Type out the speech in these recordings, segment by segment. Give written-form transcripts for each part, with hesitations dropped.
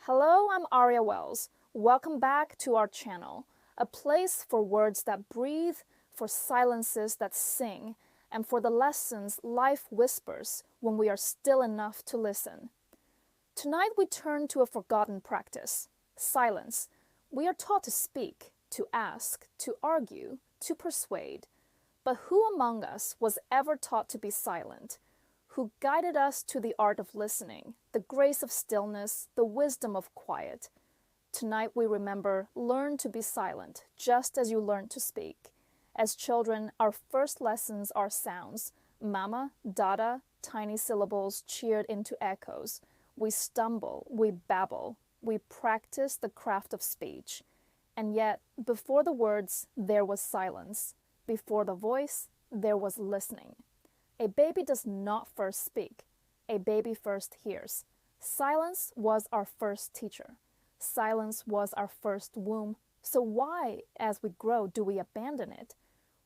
Hello, I'm Aria Wells. Welcome back to our channel, a place for words that breathe, for silences that sing, and for the lessons life whispers when we are still enough to listen. Tonight we turn to a forgotten practice, silence. We are taught to speak, to ask, to argue, to persuade. But who among us was ever taught to be silent? Who guided us to the art of listening, the grace of stillness, the wisdom of quiet? Tonight we remember, learn to be silent, just as you learned to speak. As children, our first lessons are sounds, mama, dada, tiny syllables cheered into echoes. We stumble, we babble, we practice the craft of speech. And yet, before the words, there was silence. Before the voice, there was listening. A baby does not first speak. A baby first hears. Silence was our first teacher. Silence was our first womb. So why, as we grow, do we abandon it?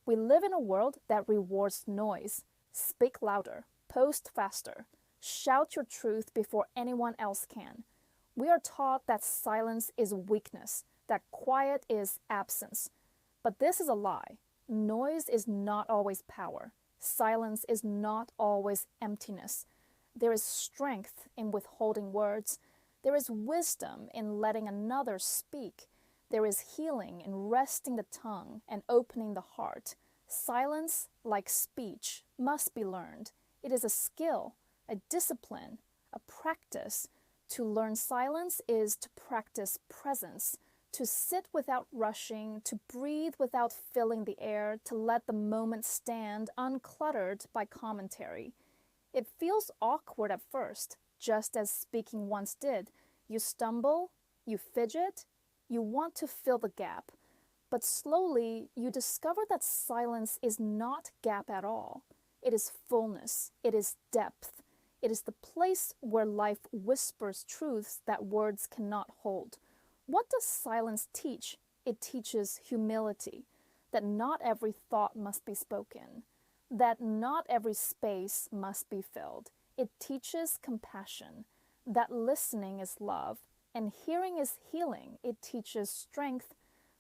We live in a world that rewards noise. Speak louder. Post faster. Shout your truth before anyone else can. We are taught that silence is weakness, that quiet is absence. But this is a lie. Noise is not always power. Silence is not always emptiness. There is strength in withholding words. There is wisdom in letting another speak. There is healing in resting the tongue and opening the heart. Silence, like speech, must be learned. It is a skill, a discipline, a practice. To learn silence is to practice presence. To sit without rushing, to breathe without filling the air, to let the moment stand uncluttered by commentary. It feels awkward at first, just as speaking once did. You stumble, you fidget, you want to fill the gap. But slowly, you discover that silence is not gap at all. It is fullness, it is depth. It is the place where life whispers truths that words cannot hold. What does silence teach? It teaches humility, that not every thought must be spoken, that not every space must be filled. It teaches compassion, that listening is love, and hearing is healing. It teaches strength,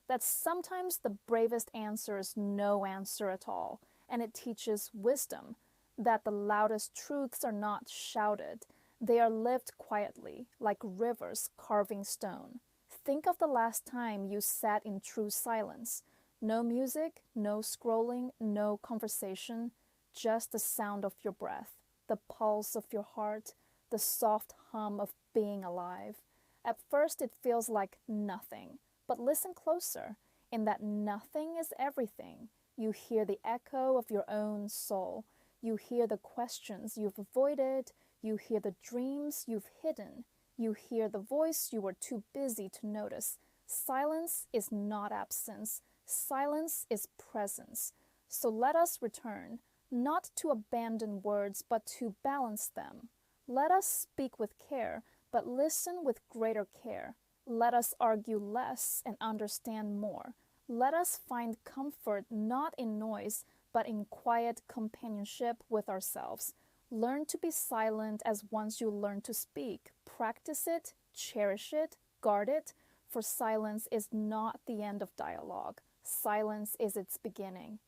that sometimes the bravest answer is no answer at all, and it teaches wisdom, that the loudest truths are not shouted. They are lived quietly, like rivers carving stone. Think of the last time you sat in true silence. No music, no scrolling, no conversation, just the sound of your breath, the pulse of your heart, the soft hum of being alive. At first it feels like nothing, but listen closer. In that nothing is everything. You hear the echo of your own soul. You hear the questions you've avoided. You hear the dreams you've hidden. You hear the voice you were too busy to notice. Silence is not absence. Silence is presence. So let us return, not to abandon words, but to balance them. Let us speak with care, but listen with greater care. Let us argue less and understand more. Let us find comfort not in noise, but in quiet companionship with ourselves. Learn to be silent as once you learn to speak. Practice it, cherish it, guard it, for silence is not the end of dialogue. Silence is its beginning.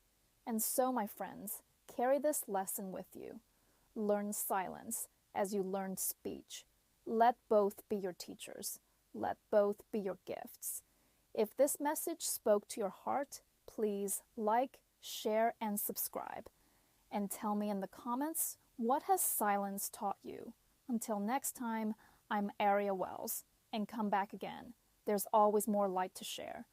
And so, my friends, carry this lesson with you. Learn silence as you learn speech. Let both be your teachers. Let both be your gifts. If this message spoke to your heart, please like, share, and subscribe. And tell me in the comments, what has silence taught you? Until next time, I'm Aria Wells, and come back again. There's always more light to share.